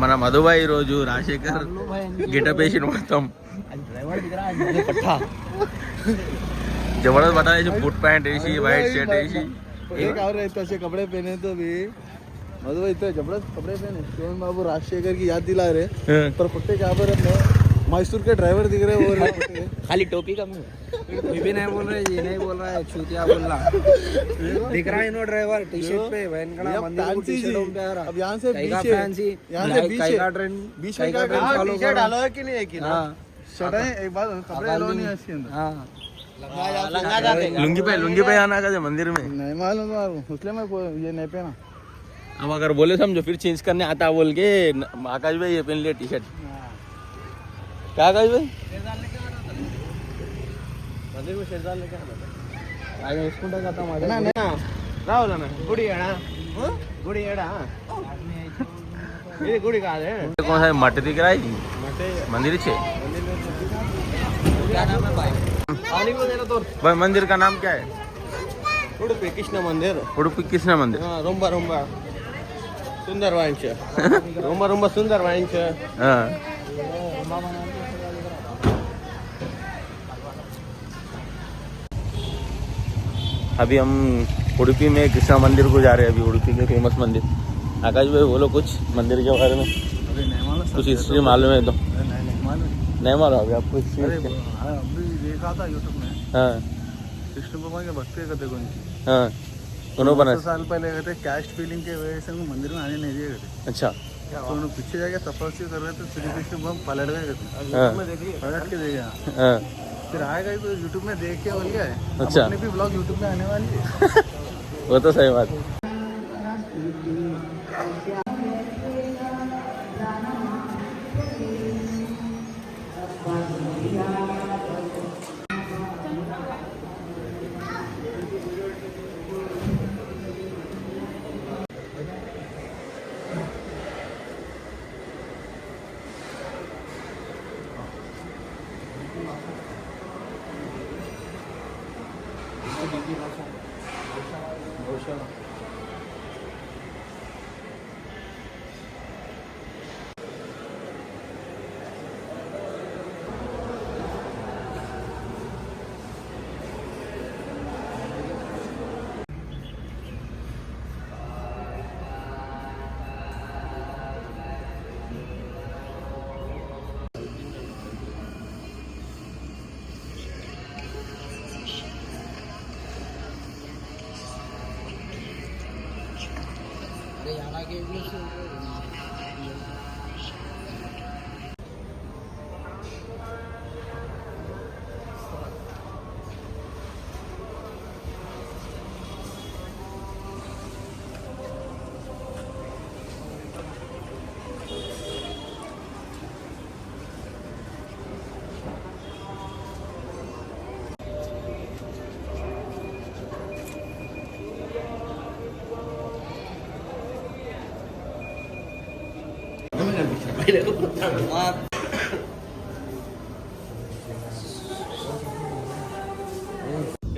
మన మధుబాయి రోజు రాజశేఖర్ గిటప్ వేసిన మొత్తం जबरदस्त बता रहे फुट पैंट ऐसी वाइट शर्ट ऐसी एक और ऐसे कपड़े पहने तो भी मधुबाई इतने जबरदस्त कपड़े पहने शिवन बाबू राजशेखर की याद दिला रहे पर पुट्टे क्या पर मैसूर के ड्राइवर दिख रहे वो खाली टोपी का मुंह ये भी नहीं बोल रहे, ये नहीं बोल रहा है, छूतिया बोल रहा दिख रहा है इनो ड्राइवर टी शर्ट पे वैनगड़ा मंदिर को टी शर्ट पे आ रहा। अब यहाँ से पीछे फैंसी यहाँ से पीछे का ट्रेंड बीच में क्या फॉलो कर डालो है कि नहीं है कि हां शर्ट है एक बार कपड़े डालो नहीं है इसके अंदर हां लुंगी पे आना का मंदिर में नहीं मालूम इसलिए मैं ये नहीं पहना। हम अगर बोले समझो फिर चेंज करने आता बोल के आकाश भाई ये पहन लिया टी शर्ट क्या आकाश भाई मंदिर में शेरदार लेके आना आगे उसको का था ना ना राहुल ना गुड़ी एड़ा गुड़ी एड़ा ये गुड़ी कहाँ है कौन सा मठ दिख रहा है मंदिर छे क्या नाम है भाई पानी में देना तो भाई मंदिर का नाम क्या है उडुपी कृष्ण मंदिर उडुपी कृष्ण मंदिर हाँ रोम्बा रोम्बा सुंदर वाइंच रोम्बा रोम्बा सुंदर वाइंच हाँ अभी हम उडुपी में कृष्णा मंदिर को जा रहे हैं अभी उडुपी के फेमस मंदिर आकाश भाई बोलो कुछ मंदिर के बारे में अभी नहीं मालूम कुछ हिस्ट्री मालूम है तो नहीं मालूम नहीं मालूम अभी आपको हिस्ट्री अभी देखा था यूट्यूब में हाँ कृष्ण भगवान के भक्ति करते कौन हाँ उन्होंने बना साल पहले गए थे कैस्ट फीलिंग के वजह से उनको मंदिर में आने नहीं दिए गए थे अच्छा तो उन्होंने पीछे जाके तपस्या कर रहे थे श्री कृष्ण भगवान पलट गए थे हाँ पलट के देखे हाँ फिर आएगा ही तो यूट्यूब में देख के बोल गया है अच्छा। अपने भी ब्लॉग यूट्यूब में आने वाली है वो तो सही बात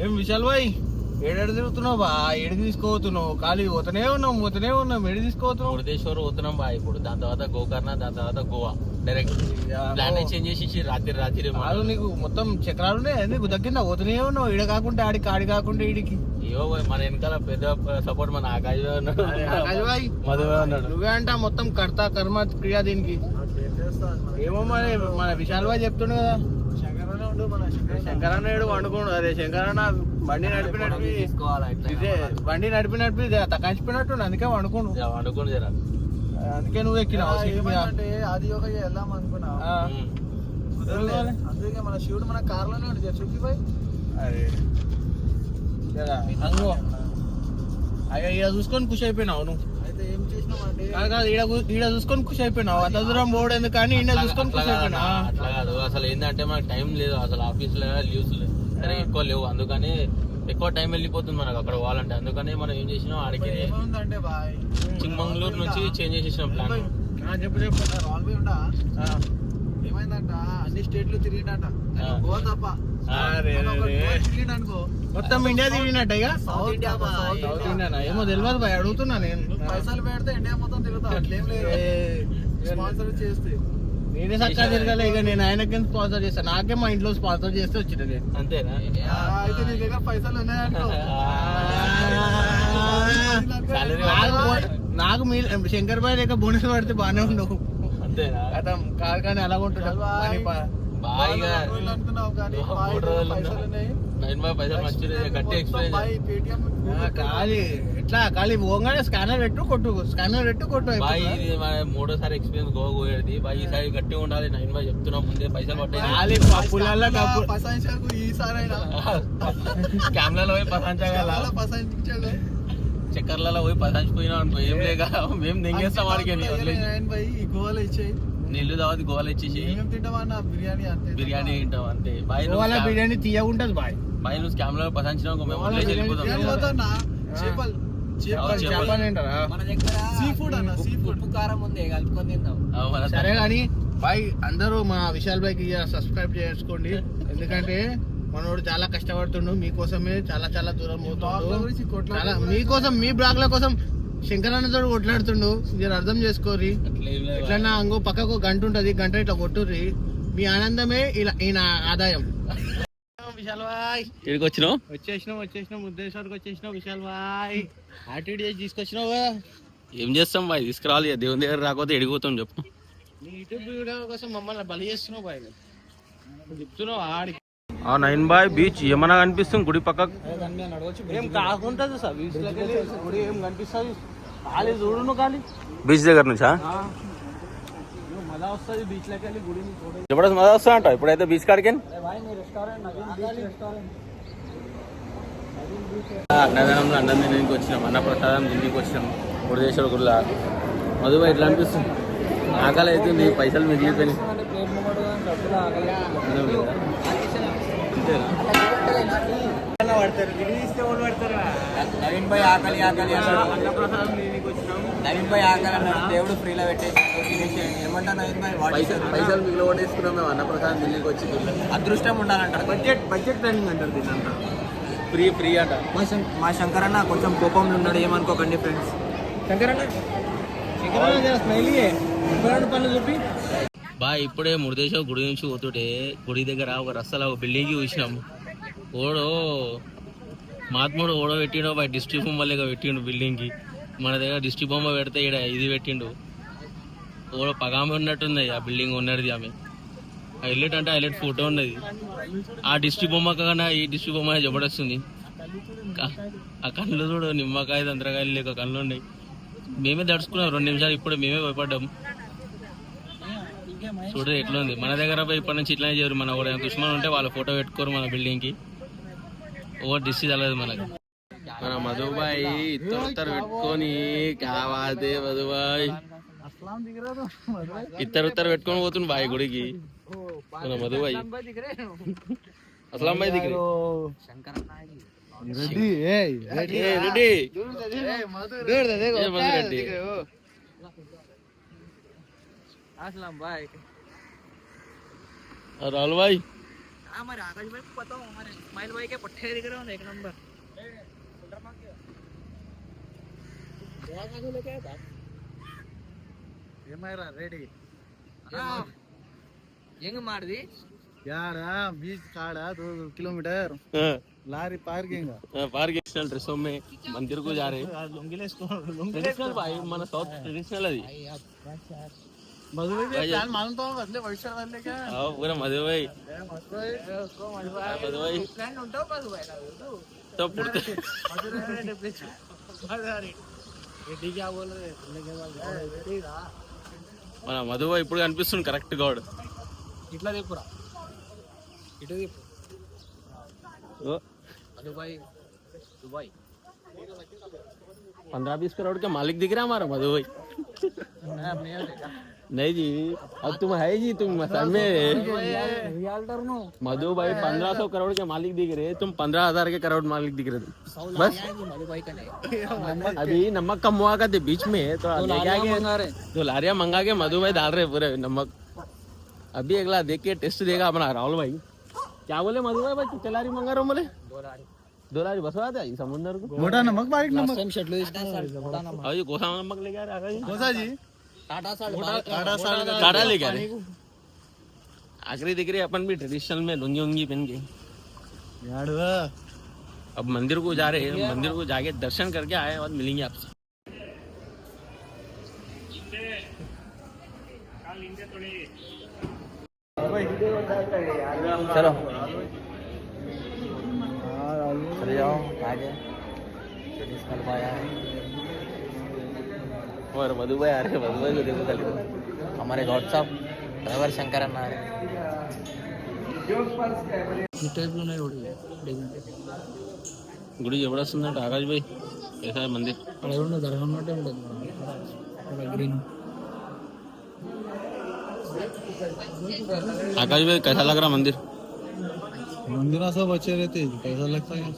ఏం విశాల్ భాయ్ ఏడాడు తిరుగుతున్నావు బా ఏడికి తీసుకోతున్నావు ఖాళీ పోతూనే ఉన్నాం ఏడి తీసుకోతున్నావు మురుదేశ్వర్ పోతున్నాం బా ఇప్పుడు దాని తర్వాత గోకర్ణ దాని తర్వాత గోవా డైరెక్ట్ ప్లాన్ చేంజ్ చేసి రాత్రి కాదు నీకు మొత్తం చక్రాలునే నీకు దగ్గర పోతూనే ఉన్నావు ఈడ కాకుండా ఆడి కాకుండా ఈడికి అయ్యో మన వెనకాల పెద్ద సపోర్ట్ మన ఆకాశ్ ఉన్నాడు ఆకాశ్ భాయ్ మధువే ఉన్నాడు నువ్వే అంట మొత్తం కర్త కర్మ క్రియ దీనికి ఏమో మరి మన విశాల్ భాయ్ చెప్తుండు కదా శంకరన్నాడు వండుకోండు అదే శంకరన్న బండి నడిపి తకాంచిపోయినట్టు అందుకే వండుకోండు జరా అందుకే నువ్వు ఎక్కినావు అది ఒక వెళ్దాం అనుకున్నా అందుకే మన శివుడు మన కార్లోనే ఉంటుంది చూపిపోయి అరే అయ్యా ఈడ చూసుకొని ఖుషి అయిపోయినావు నువ్వు అయితే ఏం చేసినావు అంటే కాదు ఈడ చూసుకొని ఖుషి అయిపోయినావు అంత దూరం పోవడం ఎందుకు కానీ ఈడ చూసుకొని ఖుషి అయిపోయినావు అట్లా కాదు అసలు ఏంటంటే మనకు టైం లేదు అసలు ఆఫీస్ లో లీవ్స్ సరే ఎక్కువ లేవు అందుకని ఎక్కువ టైం వెళ్ళిపోతుంది మనకు అక్కడ పోవాలంటే అందుకని మనం ఏం చేసినాం ఆడికి ఏముందంటే బాయ్ చిక్మంగళూరు నుంచి చేంజ్ చేసేసినాం ప్లాన్ చెప్పు రాల్బీ ఉండా ఏమైందంట అన్ని స్టేట్లు తిరిగిండట గోవా తప్ప అనుకో మొత్తం ఇండియా తిరిగినట్ట ఇక సౌత్ ఇండియా ఏమో తెలియదు బాయ్ అడుగుతున్నా నేను పైసలు పెడితే ఇండియా మొత్తం తిరుగుతా అట్లేం లేదు స్పాన్సర్ చేస్తే నేనే చక్కగా తిరగలే, ఇక నేను ఆయనకి స్పాన్సర్ చేస్తాను. నాకే మా ఇంట్లో స్పాన్సర్ చేస్తే వచ్చిన అంతేనా? అయితే నీ దగ్గర పైసలు ఉన్నాయంటో. నాకు మీ శంకర్ బాయ్ లేక బోనస్ పడితే బాగానే ఉండవు. అంతేనా? కాదు కానీ అలా ఉంటుంటారు. బాయిగా అనుకున్నావు కానీ పైసలు ఉన్నాయి. 9 బాయ్ పైసలు మంచిది, గట్టి ఎక్స్పీరియన్స్. పేటిఎం ఖాళీ ఎట్లా ఖాళీ పోగానే స్కానర్ పెట్టు కొట్టు, స్కానర్ పెట్టు కొట్టు. బాయ్ ఇది మన 3వ సారి ఎక్స్పీరియన్స్ గోవా పోయేది. బాయ్ ఈసారి గట్టిగా ఉండాలి. 9 బాయ్ చెప్తున్నా ముందే, పైసలు పట్టాయి. ఖాళీ పప్పులల్లో డబ్బు పసాయించాకు ఈసారైనా క్యామ్లలో పోయి పసాంచగల, పసాయించాడు. చక్కర్లలో పోయి పసాంచిపోయినాం అనుకో, ఏం లేక మేము దెంగేస్తాం వాడికి. గోవాలో ఇచ్చేయి, నీళ్ళు తావది గోవాలు ఇచ్చేసి ఏమేమి తింటావా అన్న? బిర్యానీ అంతే, బిర్యానీ తింటాం అంతే. బాయ్ బిర్యానీ తీయగుంటది బాయ్. బాయ్ నువ్వు స్కామ్ లో పసాంచినా మేము వదిలేసి వెళ్ళిపోతాం. చేపలు చెప్పండి ఏంటారా? సీ ఫుడ్ అన్న, సీ ఫుడ్ ఉప్పు కారం ఉంది కలుపుకొని తిందాం. మన సరే కానీ బాయ్ అందరూ మా విశాల్ బాయ్కి సబ్స్క్రైబ్ చేసుకోండి. ఎందుకంటే మనోడు చాలా కష్టపడుతుండు మీకోసమే, చాలా చాలా దూరం పోతుండు. చాలా మీకోసం, మీ బ్లాగ్ల కోసం శంకరన్నతో కొట్లాడుతుండు. మీరు అర్థం చేసుకోర్రి. ఎట్లన్నా ఇంకో పక్కకు గంట ఉంటది, గంట ఇట్లా కొట్టుర్రి. మీ ఆనందమే ఇలా ఈయన ఆదాయం. విశాల్ బాయ్ ఇక్కడికి వచ్చినావు, వచ్చేసినాం ఉద్దేశానికి వచ్చేసినావు. విశాల్ బాయ్ యాటిట్యూడ్ చేసి తీసుకొచ్చినావు. ఏం చేస్తాం బాయ్, తీసుకురావాలి. దేవుని దగ్గర రాకపోతే ఎడిగిపోతాం చెప్పు. నీ యూట్యూబ్ వీడియో కోసం మమ్మల్ని బలి చేస్తున్నావు బాయ్. చెప్తున్నావు ఆడి 9 బాయ్ బీచ్ ఏమన్నా కనిపిస్తుంది గుడి పక్కకు. ఏం కాకుంటుంది సార్ బీచ్ దగ్గర గుడి ఏం కనిపిస్తుంది. ఖాళీ చూడు, ఖాళీ బీచ్ దగ్గర నుంచా మజా వస్తుంది. బీచ్ లోకి వెళ్ళి గుడిని చూడ. ఎప్పుడు మజా వస్తా అంట ఇప్పుడైతే బీచ్ కాడికి. అన్నదానంలో అన్నం తినడానికి వచ్చినాం, అన్నప్రసాదం తిండికి వచ్చినాం. మురుదేశ్వర గుడిలో మధుబాయ్ ఎట్లా అనిపిస్తుంది? ఆకలి అయితే నీ పైసలు మిగిలిపోయినాయి. నవీన్ భాయ్ ఆకలి ఆకలి అన్నప్రసాదం తినడానికి వచ్చినాం. నవీన్ భాయ్ ఆకలి అన్నాడు, దేవుడు ఫ్రీలో పెట్టేసి ఏమంటా నవీన్ భాయ్ పైసలు మిగిలి ఓటేసుకున్నాం మేము అన్నప్రసాదం ఢిల్లీకి వచ్చి. అదృష్టం ఉండాలంటారు. బడ్జెట్ ట్రైనింగ్ అంటారు దీని అంతా. ఫ్రీ అంట. మా శంకరన్న కొంచెం కోపంలో ఉన్నాడు, ఏమనుకోకండి ఫ్రెండ్స్. శంకరన్న పనులు చూపి బాయ్ ఇప్పుడే మురుదేశ్వర గుడి నుంచి పోతుంటే గుడి దగ్గర ఒక రస్తలో ఒక బిల్డింగ్ చూసినాం. ఓడో మహాత్ముడు ఓడో పెట్టిండో బాయ్, డిస్ట్రిక్ట్ బొమ్మ లేక పెట్టిండు బిల్డింగ్కి. మన దగ్గర డిస్ట్రిక్ట్ బొమ్మ పెడితే ఇక్కడ ఇది పెట్టిండు. ఓడో పగామె ఉన్నట్టుంది ఆ బిల్డింగ్ ఉన్నది. ఆమె హైలైట్ అంటే హైలైట్ ఫోటో ఉన్నది. ఆ డిస్ట్రిక్ట్ బొమ్మ కన్నా ఈ డిస్ట్రిక్ట్ బొమ్మ జబర్దస్తుంది. ఆ కళ్ళు చూడు, నిమ్మకాయ దంతరకాయలు లేక కళ్ళు ఉన్నాయి. మేమే దడుచుకున్నాం 2 నిమిషాలు, ఇప్పుడు మేమే భయపడ్డాం. చూడు ఎట్లా ఉంది. మన దగ్గర ఇప్పటి నుంచి ఇట్లానే చేయరు. మన కూడా దుష్మన్ ఉంటే వాళ్ళ ఫోటో పెట్టుకోరు మన బిల్డింగ్ కి. ఓవర్ డిస్ తెలదు మనకు. మన మధుబాయ్ ఇత్తరు పెట్టుకొని కావాదే మధుబాయ్ ఇత్తరు పెట్టుకొని పోతుంది బాయ్ గుడికి. మన మధుబాయ్ అస్లాం బాయ్ దిగి రెడ్డి असलम भाई राहुल भाई हमारे आकाश भाई को पता हो, हमारे इस्माइल भाई के पट्टे दिख रहे हो, एक नंबर रेडी ಹೆಂಗ್ ಮಾಡ್ದಿ यार बीच काड़ा 2 किलोमीटर लारी पार्किंग पार्किंग ड्रेसों में मंदिर को जा रहे हैं. ट्रेडिशनल भाई मन साउथ ट्रेडिशनल అది मधुबाई प्लान मानता हूं बदले भविष्य वाले क्या आओ पूरा मधुबाई मधुबाई ప్లాన్ ఉంటావు కాదు भाई तो पुरते రెడ్డి क्या बोल रहे हैं మన మధుబాయి ఇప్పుడు కనిపిస్తుంది కరెక్ట్ గాడ్. ఇట్లా చెప్పురా, ఇటు చెప్పు. दुबई दुबई 15-20 करोड़ के मालिक दिख रहा हमारा मधुबाई. नहीं जी अब तुम है जी, तुम मसाल में रियल्टर नो मधुबाई 1500 करोड़ के मालिक दिख रहे, तुम 15,000 के करोड़ मालिक दिख रहे थे बस. मधुबाई का नहीं, अभी नमक कम हुआ करते बीच में तो तो लारिया मंगा के मधुबाई डाल रहे पूरे नमक. अभी अगला देख के टेस्ट देगा अपना राहुल भाई. क्या बोले मधुबाई भाई कितने लारी मंगा रहे हो? बोले 2 लारी बस आता है समुद्र को. मोटा नमक बारीक नमक और ये गोसा नमक लेके आ रहा है कोसा जी टाटा टाटा ले क्या रे? आखिरी दिख रही है अपन भी ट्रेडिशनल में लुंगी उंगी पहन के। अब मंदिर को जा रहे हैं, मंदिर को जाके दर्शन करके आए और मिलेंगे आपसे। चलो चले जाओ आगे ट्रेडिशनल पाया और मधु भाई आ रहे हैं, मधु भाई को देखो खाली। हमारे गॉड साहब ड्राइवर शंकर अन्ना है గుడి ఎవడ వస్తుందంటే ఆకాష్ భాయ్ कैसा है मंदिर? आकाश भाई कैसा लग रहा मंदिर? मंदिर सब अच्छे रहते हैं, कैसा लगता है?